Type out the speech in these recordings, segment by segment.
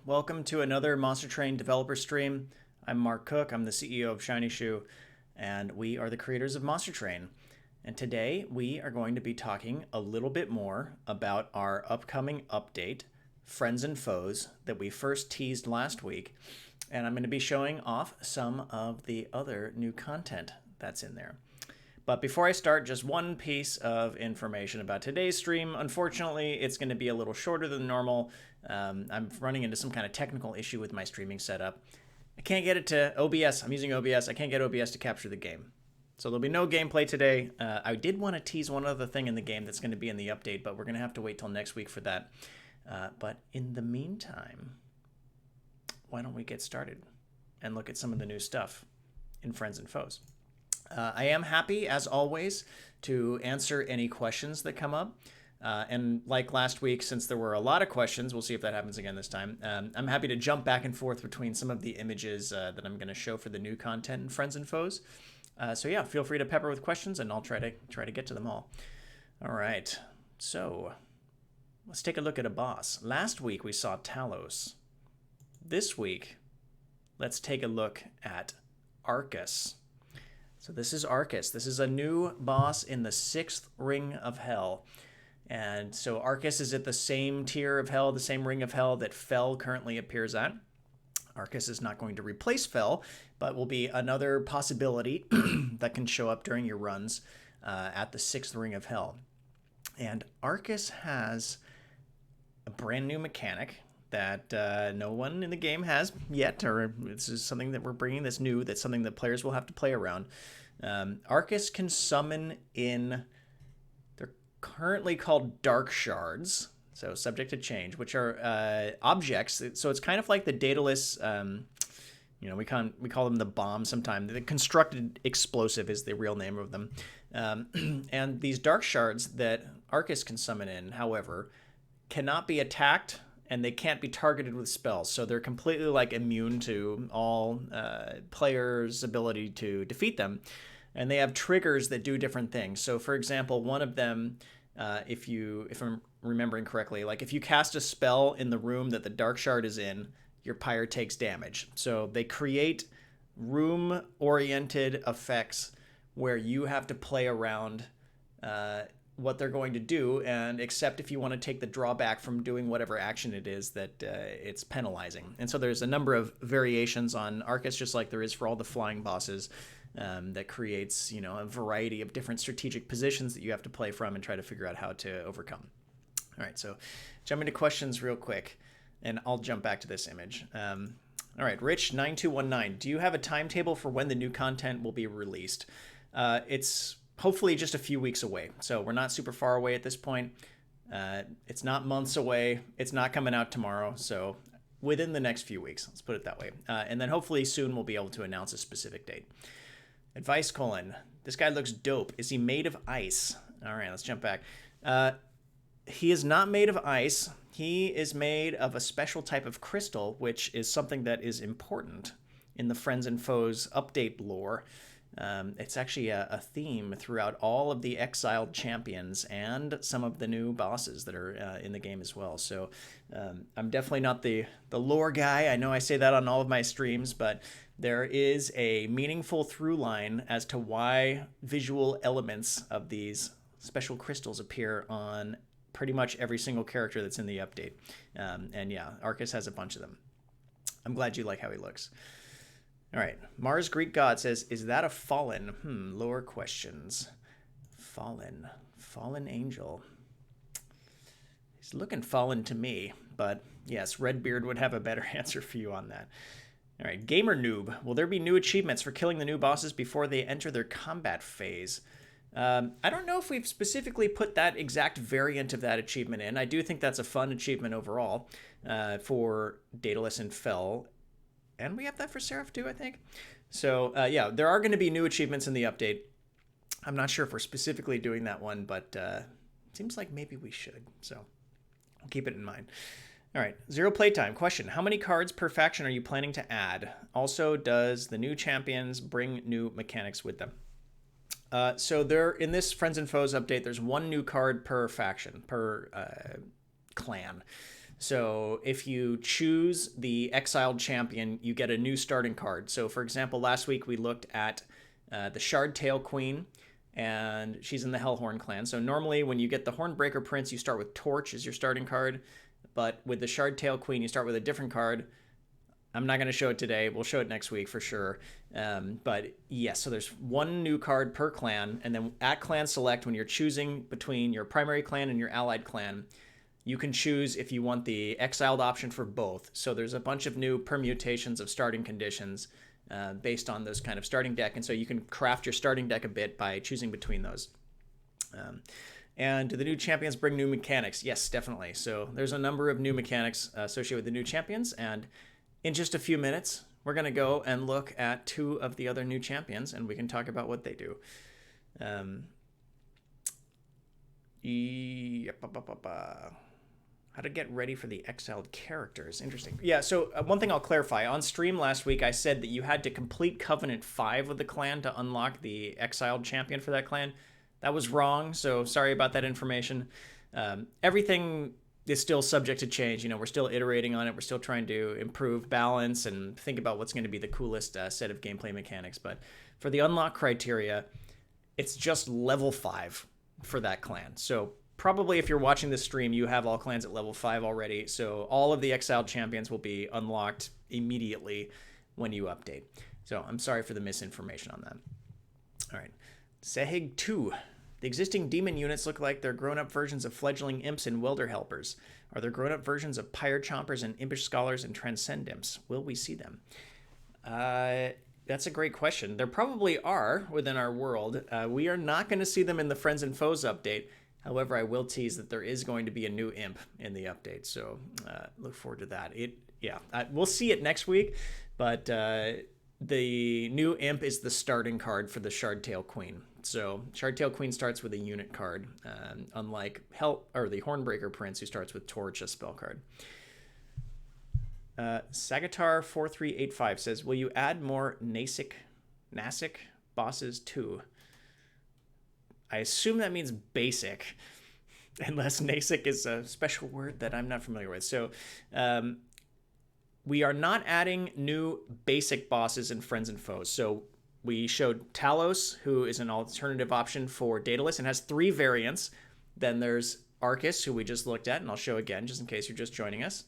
Welcome to another Monster Train developer stream. I'm Mark Cook. I'm the CEO of Shiny Shoe, and we are the creators of Monster Train. And today we are going to be talking a little bit more about our upcoming update, Friends and Foes, that we first teased last week. And I'm going to be showing off some of the other new content that's in there. But before I start, just one piece of information about today's stream. Unfortunately, it's going to be a little shorter than normal. I'm running into some kind of technical issue with my streaming setup. I can't get it to OBS. I'm using OBS. I can't get OBS to capture the game. So there'll be no gameplay today. I did want to tease one other thing in the game that's going to be in the update, but we're going to have to wait till next week for that. But in the meantime, why don't we get started and look at some of the new stuff in Friends and Foes. I am happy, as always, to answer any questions that come up. And like last week, since there were a lot of questions, we'll see if that happens again this time. I'm happy to jump back and forth between some of the images that I'm going to show for the new content in Friends and Foes. So yeah, feel free to pepper with questions, and I'll try to get to them all. All right, so let's take a look at a boss. Last week we saw Talos. This week, let's take a look at Arcus. So this is Arcus. This is a new boss in the 6th Ring of Hell. And so Arcus is at the same tier of hell, the same ring of hell that Fel currently appears at. Arcus is not going to replace Fel, but will be another possibility that can show up during your runs at the 6th Ring of Hell. And Arcus has a brand new mechanic that no one in the game has yet, or this is something that we're bringing that's new, that's something that players will have to play around. Arcus can summon in, they're currently called dark shards, so subject to change, which are objects. So it's kind of like the dataless, we call them the bomb sometimes. The constructed explosive is the real name of them. And these dark shards that Arcus can summon in, however, cannot be attacked, and they can't be targeted with spells, so they're completely immune to all players' ability to defeat them. And they have triggers that do different things. So, for example, one of them, if I'm remembering correctly, if you cast a spell in the room that the dark shard is in, your pyre takes damage. So they create room-oriented effects where you have to play around what they're going to do and accept if you want to take the drawback from doing whatever action it is that it's penalizing. And so there's a number of variations on Arcus, just like there is for all the flying bosses, that creates a variety of different strategic positions that you have to play from and try to figure out how to overcome. All right, so jump into questions real quick, and I'll jump back to this image. All right, Rich9219, do you have a timetable for when the new content will be released? It's hopefully just a few weeks away. So we're not super far away at this point. It's not months away. It's not coming out tomorrow. So within the next few weeks, let's put it that way. And then hopefully soon we'll be able to announce a specific date. Advice: this guy looks dope. Is he made of ice? All right, let's jump back. He is not made of ice. He is made of a special type of crystal, which is something that is important in the Friends and Foes update lore. It's actually a theme throughout all of the Exiled champions and some of the new bosses that are in the game as well. So I'm definitely not the lore guy. I know I say that on all of my streams, but there is a meaningful through line as to why visual elements of these special crystals appear on pretty much every single character that's in the update. And yeah, Arcus has a bunch of them. I'm glad you like how he looks. All right, Mars Greek God says, is that a fallen? Lower questions. Fallen angel. He's looking fallen to me, but yes, Redbeard would have a better answer for you on that. All right, Gamer Noob, will there be new achievements for killing the new bosses before they enter their combat phase? I don't know if we've specifically put that exact variant of that achievement in. I do think that's a fun achievement overall for Daedalus and Fel. And we have that for Seraph too, I think. So, yeah, there are going to be new achievements in the update. I'm not sure if we're specifically doing that one, but it seems like maybe we should. So, I'll keep it in mind. All right, Zero Playtime. Question: how many cards per faction are you planning to add? Also, does the new champions bring new mechanics with them? So there, in this Friends and Foes update, there's one new card per faction, per clan. So if you choose the Exiled champion, you get a new starting card. So for example, last week we looked at the Shard Tail Queen, and she's in the Hellhorn clan. So normally when you get the Hornbreaker Prince, you start with Torch as your starting card. But with the Shard Tail Queen, you start with a different card. I'm not going to show it today. We'll show it next week for sure. But yes, so there's one new card per clan. And then at clan select, when you're choosing between your primary clan and your allied clan, you can choose if you want the exiled option for both. So there's a bunch of new permutations of starting conditions based on those kind of starting deck. And so you can craft your starting deck a bit by choosing between those. And do the new champions bring new mechanics? Yes, definitely. So there's a number of new mechanics associated with the new champions. And in just a few minutes, we're going to go and look at 2 of the other new champions, and we can talk about what they do. How to get ready for the exiled characters. Interesting. Yeah, so one thing I'll clarify. On stream last week, I said that you had to complete Covenant 5 with the clan to unlock the exiled champion for that clan. That was wrong, so sorry about that information. Everything is still subject to change. You know, we're still iterating on it. We're still trying to improve balance and think about what's going to be the coolest set of gameplay mechanics. But for the unlock criteria, it's just level 5 for that clan. So probably if you're watching this stream, you have all clans at level 5 already. So all of the exiled champions will be unlocked immediately when you update. So I'm sorry for the misinformation on that. All right. Sehig 2. The existing demon units look like they're grown-up versions of fledgling imps and welder helpers. Are there grown-up versions of pyre chompers and impish scholars and transcend imps? Will we see them? That's a great question. There probably are within our world. We are not going to see them in the Friends and Foes update. However, I will tease that there is going to be a new imp in the update, so look forward to that. We'll see it next week, but the new imp is the starting card for the Shardtail Queen. So Shardtail Queen starts with a unit card, unlike the Hornbreaker Prince, who starts with Torch, a spell card. Sagatar4385 says, will you add more Nasic bosses too? I assume that means basic, unless Nasic is a special word that I'm not familiar with. So we are not adding new basic bosses in Friends and Foes. So we showed Talos, who is an alternative option for Daedalus and has 3 variants. Then there's Arcus, who we just looked at, and I'll show again just in case you're just joining us,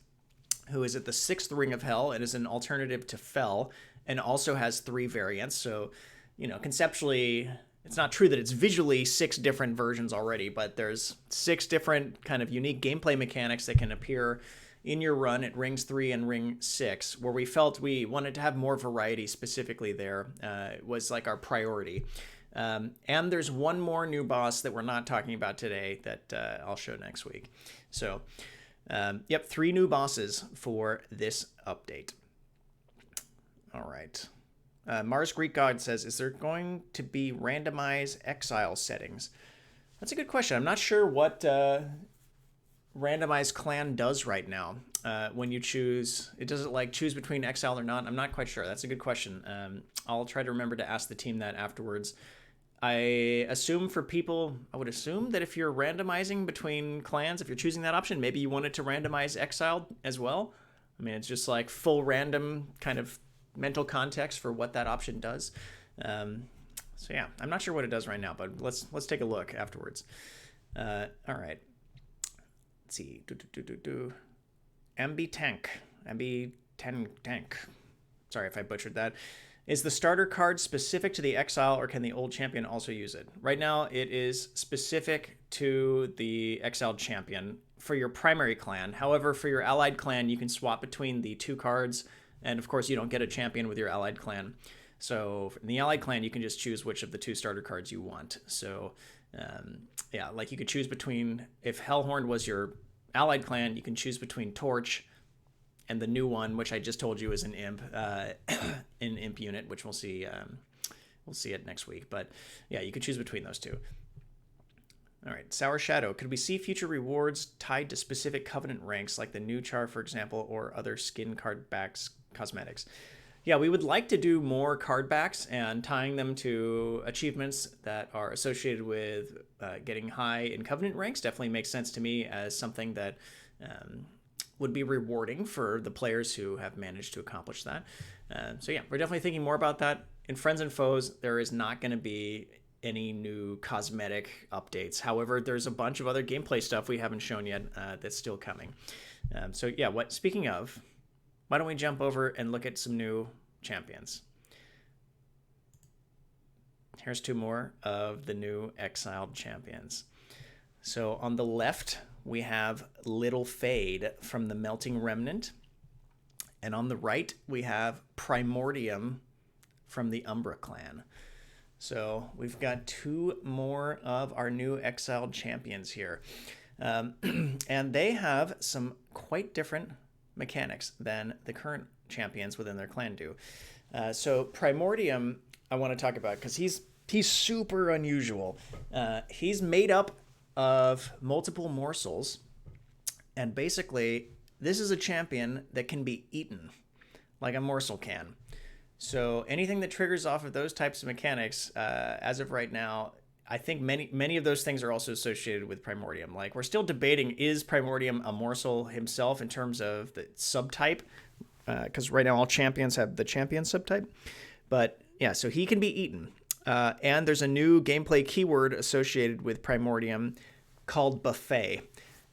who is at the 6th ring of Hell and is an alternative to Fel and also has 3 variants. So, you know, conceptually, it's not true that it's visually 6 different versions already, but there's 6 different kind of unique gameplay mechanics that can appear in your run at rings 3 and ring 6, where we felt we wanted to have more variety specifically there. It was like our priority. And there's one more new boss that we're not talking about today that I'll show next week. So, 3 new bosses for this update. All right. Mars Greek God says, is there going to be randomized exile settings? That's a good question. I'm not sure what randomized clan does right now. When you choose, does it like choose between exile or not? I'm not quite sure. That's a good question. I'll try to remember to ask the team that afterwards. I would assume that if you're randomizing between clans, if you're choosing that option, maybe you want it to randomize exiled as well. I mean, it's just like full random kind of mental context for what that option does. So yeah, I'm not sure what it does right now, but let's take a look afterwards. All right. Let's see. MB Tank. Sorry if I butchered that. Is the starter card specific to the exile, or can the old champion also use it? Right now, it is specific to the exiled champion for your primary clan. However, for your allied clan, you can swap between the 2 cards, and of course, you don't get a champion with your allied clan. So in the allied clan, you can just choose which of the 2 starter cards you want. So like you could choose between, if Hellhorn was your allied clan, you can choose between Torch and the new one, which I just told you is an imp, an imp unit, which we'll see it next week. But yeah, you could choose between those 2. All right, Sour Shadow. Could we see future rewards tied to specific Covenant ranks, like the new Char, for example, or other skin card backs cosmetics? Yeah, we would like to do more card backs, and tying them to achievements that are associated with getting high in Covenant ranks definitely makes sense to me as something that would be rewarding for the players who have managed to accomplish that. So yeah, we're definitely thinking more about that. In Friends and Foes, there is not going to be any new cosmetic updates. However, there's a bunch of other gameplay stuff we haven't shown yet that's still coming. So yeah, speaking of, why don't we jump over and look at some new champions? Here's two more of the new Exiled champions. So on the left, we have Little Fade from the Melting Remnant. And on the right, we have Primordium from the Umbra clan. So we've got two more of our new Exiled champions here. And they have some quite different mechanics than the current champions within their clan do. So Primordium, I want to talk about because he's super unusual. He's made up of multiple morsels, and basically this is a champion that can be eaten like a morsel can. So anything that triggers off of those types of mechanics, as of right now, I think many of those things are also associated with Primordium. Like, we're still debating, is Primordium a morsel himself in terms of the subtype? Because right now all champions have the champion subtype. But yeah, so he can be eaten. And there's a new gameplay keyword associated with Primordium called buffet.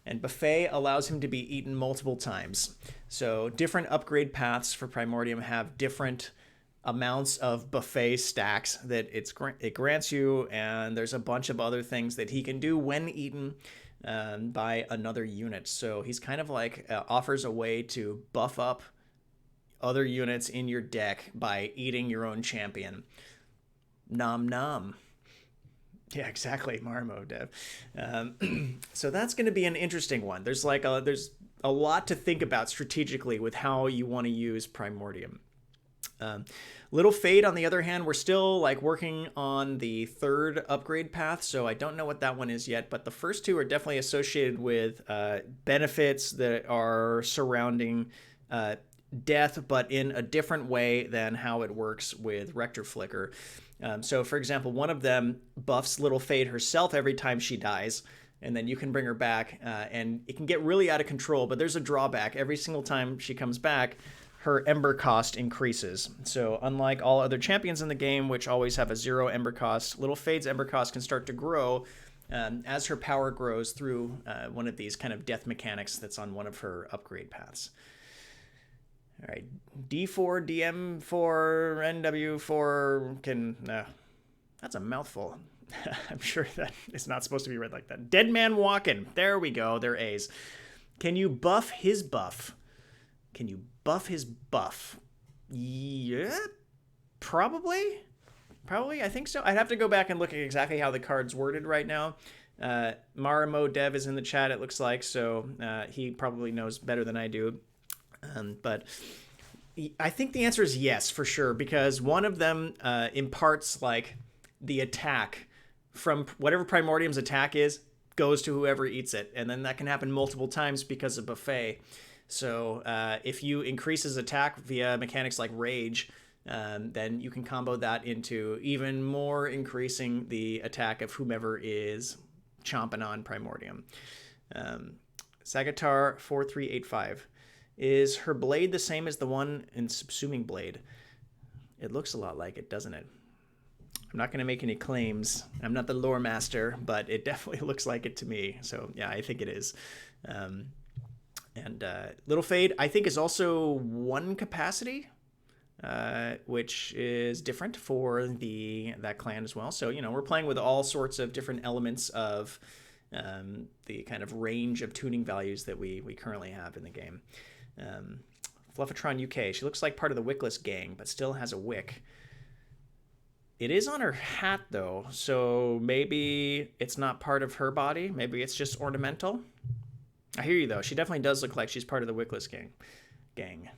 And buffet allows him to be eaten multiple times. So different upgrade paths for Primordium have different amounts of buffet stacks that it grants you, and there's a bunch of other things that he can do when eaten by another unit. So he's kind of like offers a way to buff up other units in your deck by eating your own champion. Nom nom. Yeah, exactly, Marmo Dev. So that's going to be an interesting one. There's a lot to think about strategically with how you want to use Primordium. Little Fade, on the other hand, we're still working on the third upgrade path, so I don't know what that one is yet, but the first two are definitely associated with benefits that are surrounding death, but in a different way than how it works with Rector Flicker. So, for example, one of them buffs Little Fade herself every time she dies, and then you can bring her back, and it can get really out of control, but there's a drawback. Every single time she comes back, her ember cost increases. So unlike all other champions in the game, which always have a 0 ember cost, Little Fade's ember cost can start to grow as her power grows through one of these kind of death mechanics that's on one of her upgrade paths. All right, D4, DM4, NW4 can... that's a mouthful. I'm sure that it's not supposed to be read like that. Dead Man Walkin'. There we go. They're A's. Can you buff his buff? Can you buff his buff? Yeah, probably. I think so. I'd have to go back and look at exactly how the card's worded right now. Marimo Dev is in the chat, it looks like, so he probably knows better than I do. But I think the answer is yes, for sure, because one of them imparts the attack from whatever Primordium's attack is, goes to whoever eats it, and then that can happen multiple times because of buffet. So if you increase his attack via mechanics like Rage, then you can combo that into even more increasing the attack of whomever is chomping on Primordium. Sagatar 4385. Is her blade the same as the one in Subsuming Blade? It looks a lot like it, doesn't it? I'm not going to make any claims. I'm not the lore master, but it definitely looks like it to me. So yeah, I think it is. And Little Fade, I think, is also 1 capacity, which is different for that clan as well. So, we're playing with all sorts of different elements of the kind of range of tuning values that we currently have in the game. Fluffatron UK, she looks like part of the Wickless gang, but still has a wick. It is on her hat, though, so maybe it's not part of her body. Maybe it's just ornamental. I hear you, though. She definitely does look like she's part of the Wickless gang.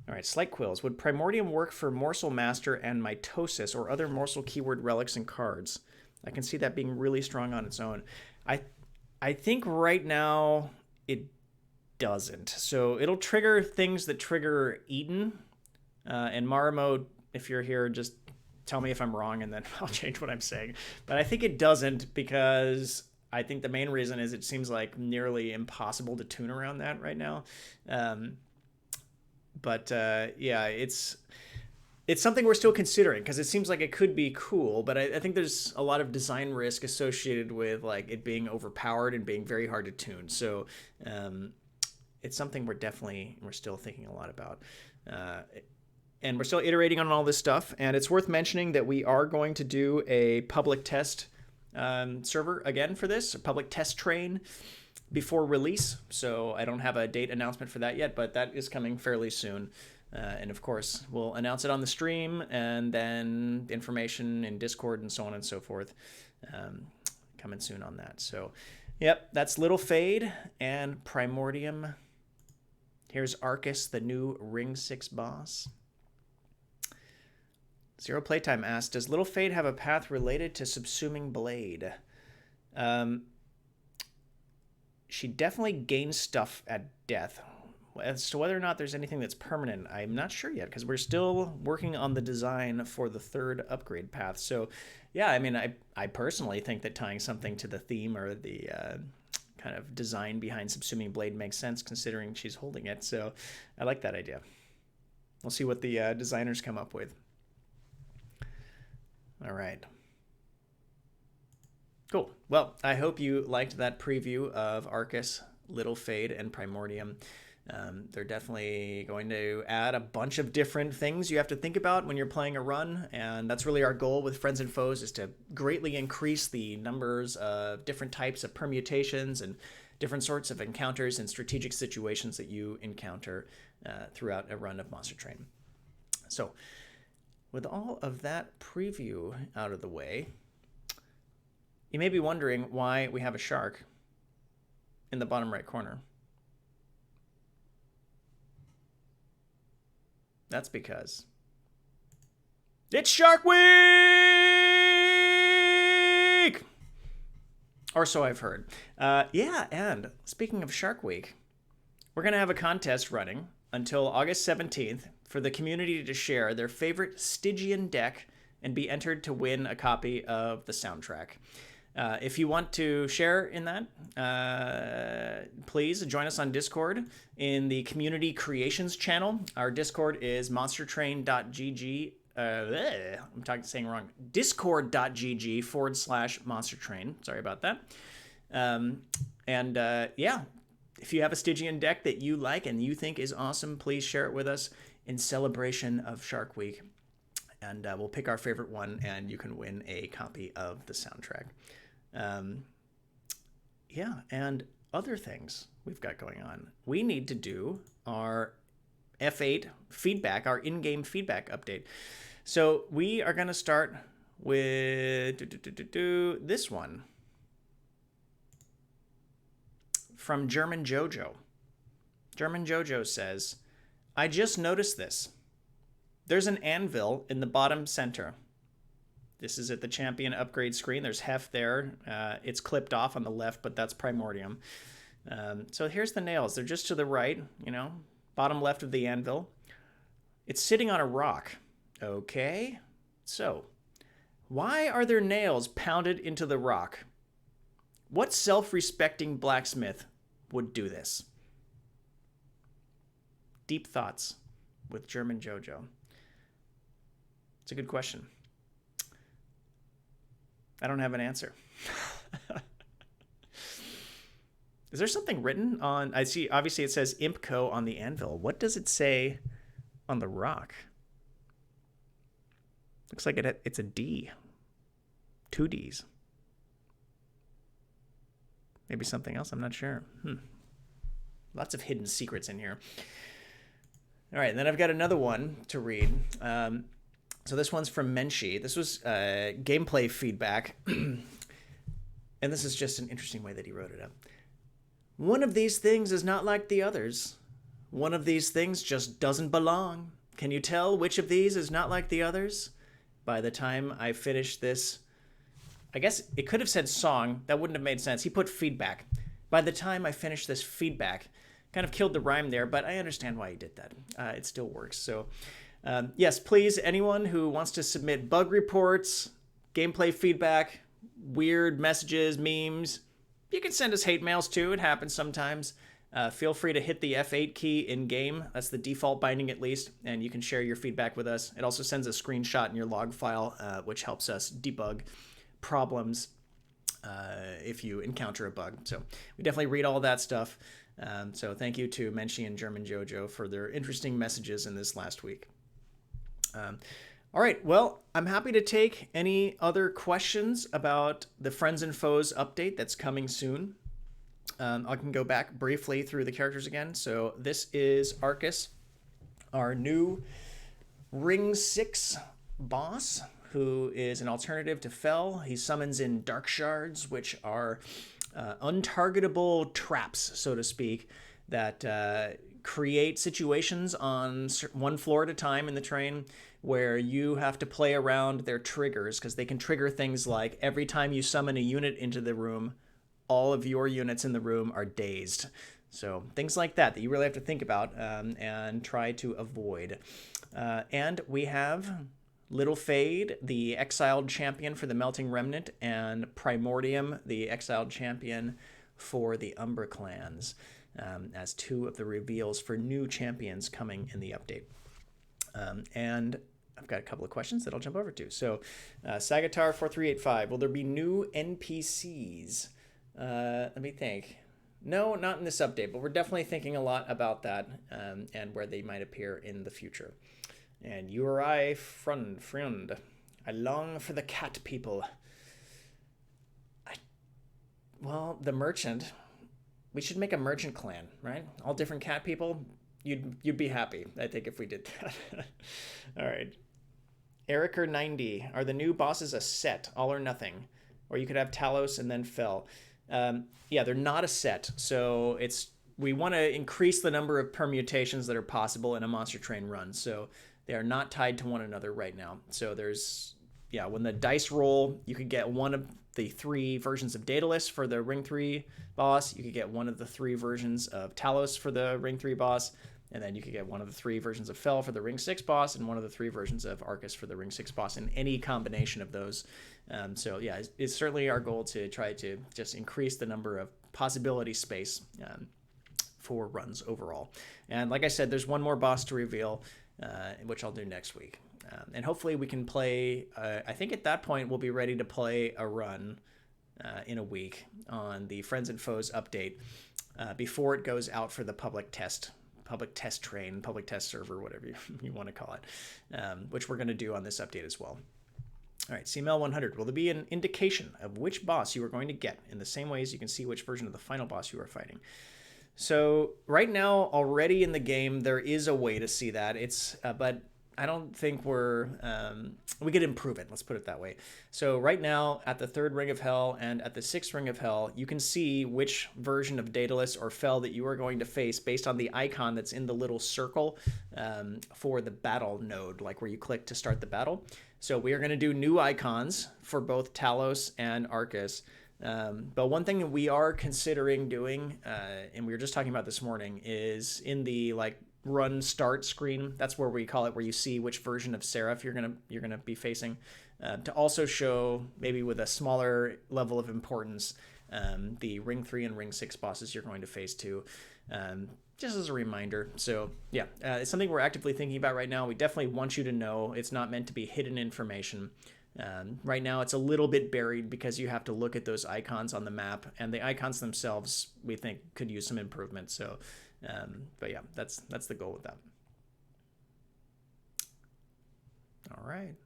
All right, Slight Quills. Would Primordium work for Morsel Master and Mitosis or other Morsel keyword relics and cards? I can see that being really strong on its own. I think right now it doesn't. So it'll trigger things that trigger Eden. And Marimo, if you're here, just tell me if I'm wrong, and then I'll change what I'm saying. But I think it doesn't, because I think the main reason is it seems like nearly impossible to tune around that right now. Yeah, it's something we're still considering because it seems like it could be cool, but I think there's a lot of design risk associated with like it being overpowered and being very hard to tune. So it's something we're still thinking a lot about. And we're still iterating on all this stuff. And it's worth mentioning that we are going to do a public test server again for this, a public test train before release. So I don't have a date announcement for that yet, but that is coming fairly soon. And of course, we'll announce it on the stream and then information in Discord and so on and so forth coming soon on that. So, yep, that's Little Fade and Primordium. Here's Arcus, the new Ring 6 boss. Zero Playtime asks, does Little Fade have a path related to Subsuming Blade? She definitely gains stuff at death. As to whether or not there's anything that's permanent, I'm not sure yet because we're still working on the design for the third upgrade path. So, yeah, I mean, I personally think that tying something to the theme or the kind of design behind Subsuming Blade makes sense considering she's holding it. So I like that idea. We'll see what the designers come up with. All right. Cool. Well, I hope you liked that preview of Arcus, Little Fade, and Primordium. They're definitely going to add a bunch of different things you have to think about when you're playing a run, and that's really our goal with Friends and Foes, is to greatly increase the numbers of different types of permutations and different sorts of encounters and strategic situations that you encounter throughout a run of Monster Train. So, with all of that preview out of the way, you may be wondering why we have a shark in the bottom right corner. That's because it's Shark Week! Or so I've heard. Yeah, and speaking of Shark Week, we're going to have a contest running until August 17th for the community to share their favorite Stygian deck and be entered to win a copy of the soundtrack. If you want to share in that, please join us on Discord in the Community Creations channel. Our Discord is monstertrain.gg. Saying wrong. Discord.gg/monstertrain. Sorry about that. Yeah, if you have a Stygian deck that you like and you think is awesome, please share it with us in celebration of Shark Week. And we'll pick our favorite one, and you can win a copy of the soundtrack. Yeah, and other things we've got going on. We need to do our F8 feedback, our in-game feedback update. So we are going to start with this one from German Jojo. German Jojo says, I just noticed this. There's an anvil in the bottom center. This is at the champion upgrade screen. There's Hef there. It's clipped off on the left, but that's Primordium. So here's the nails. They're just to the right, bottom left of the anvil. It's sitting on a rock. Okay. So, why are there nails pounded into the rock? What self-respecting blacksmith would do this? Deep thoughts with German Jojo. It's a good question. I don't have an answer. Is there something written on... I see, obviously it says Impco on the anvil. What does it say on the rock? Looks like it's a D. 2 Ds. Maybe something else, I'm not sure. Lots of hidden secrets in here. All right, and then I've got another one to read. So this one's from Menshi. This was gameplay feedback. And this is just an interesting way that he wrote it up. One of these things is not like the others. One of these things just doesn't belong. Can you tell which of these is not like the others? By the time I finish this... I guess it could have said song. That wouldn't have made sense. He put feedback. By the time I finish this feedback. Kind of killed the rhyme there, but I understand why he did that. It still works. So... yes, please, anyone who wants to submit bug reports, gameplay feedback, weird messages, memes, You can send us hate mails too. It happens sometimes. Feel free to hit the F8 key in game. That's the default binding at least, and you can share your feedback with us. It also sends a screenshot in your log file, which helps us debug problems if you encounter a bug. So we definitely read all that stuff. So thank you to Menchie and German Jojo for their interesting messages in this last week. All right, well, I'm happy to take any other questions about the Friends and Foes update that's coming soon. I can go back briefly through the characters again. So this is Arcus, our new Ring 6 boss, who is an alternative to Fel. He summons in Dark Shards, which are untargetable traps, so to speak, that create situations on one floor at a time in the train where you have to play around their triggers, because they can trigger things like every time you summon a unit into the room, all of your units in the room are dazed. So things like that you really have to think about and try to avoid. And we have Little Fade, the Exiled champion for the Melting Remnant, and Primordium, the Exiled champion for the Umbra clans, as two of the reveals for new champions coming in the update. And I've got a couple of questions that I'll jump over to. So, Sagatar4385, will there be new NPCs? Let me think. No, not in this update, but we're definitely thinking a lot about that and where they might appear in the future. And Uri friend, I long for the cat people. Well, the merchant. We should make a merchant clan, right? All different cat people. You'd be happy, I think, if we did that. All right. Ericer90, are the new bosses a set, all or nothing? Or you could have Talos and then Fel. Yeah, they're not a set. So we want to increase the number of permutations that are possible in a Monster Train run. So they are not tied to one another right now. So when the dice roll, you could get one of the 3 versions of Daedalus for the Ring 3 boss. You could get one of the 3 versions of Talos for the Ring 3 boss. And then you could get one of the 3 versions of Fel for the Ring 6 boss and one of the 3 versions of Arcus for the Ring 6 boss, in any combination of those. So yeah, it's certainly our goal to try to just increase the number of possibility space for runs overall. And like I said, there's one more boss to reveal, which I'll do next week. And hopefully we can play, I think at that point we'll be ready to play a run in a week on the Friends and Foes update before it goes out for the public test train, public test server, whatever you want to call it, which we're going to do on this update as well. All right, CML100, will there be an indication of which boss you are going to get in the same way as you can see which version of the final boss you are fighting? So right now, already in the game, there is a way to see that. But I don't think we could improve it. Let's put it that way. So right now, at the 3rd Ring of Hell and at the 6th Ring of Hell, you can see which version of Daedalus or Fel that you are going to face based on the icon that's in the little circle for the battle node, like where you click to start the battle. So we are going to do new icons for both Talos and Arcus. But one thing that we are considering doing, and we were just talking about this morning, is in the run start screen. That's where we call it, where you see which version of Seraph you're gonna be facing, to also show, maybe with a smaller level of importance, the Ring 3 and Ring 6 bosses you're going to face too, just as a reminder. So yeah, it's something we're actively thinking about right now. We definitely want you to know it's not meant to be hidden information. Right now it's a little bit buried because you have to look at those icons on the map, and the icons themselves we think could use some improvement. So but yeah, that's the goal with that. All right.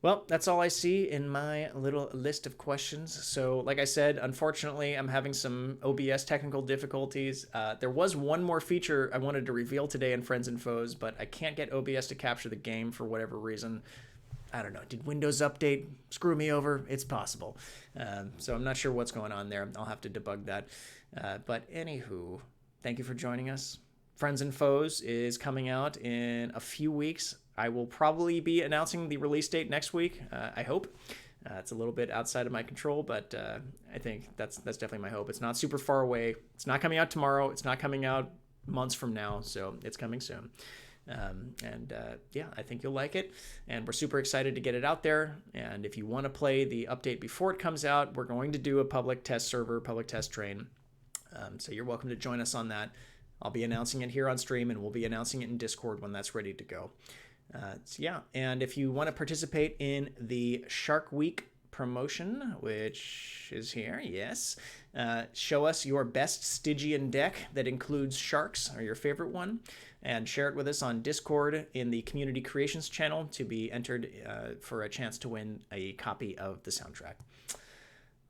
Well, that's all I see in my little list of questions. So like I said, unfortunately, I'm having some OBS technical difficulties. There was one more feature I wanted to reveal today in Friends and Foes, but I can't get OBS to capture the game for whatever reason. I don't know. Did Windows Update screw me over? It's possible. So I'm not sure what's going on there. I'll have to debug that. But anywho, thank you for joining us. Friends and Foes is coming out in a few weeks. I will probably be announcing the release date next week, I hope. It's a little bit outside of my control, but I think that's definitely my hope. It's not super far away. It's not coming out tomorrow. It's not coming out months from now, so it's coming soon. Yeah, I think you'll like it. And we're super excited to get it out there. And if you want to play the update before it comes out, we're going to do a public test server, public test train. So you're welcome to join us on that. I'll be announcing it here on stream, and we'll be announcing it in Discord when that's ready to go. So yeah, and if you want to participate in the Shark Week promotion, which is here, yes, show us your best Stygian deck that includes sharks, or your favorite one, and share it with us on Discord in the Community Creations channel to be entered for a chance to win a copy of the soundtrack.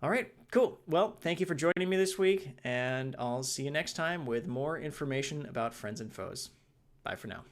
All right, cool. Well, thank you for joining me this week, and I'll see you next time with more information about Friends and Foes. Bye for now.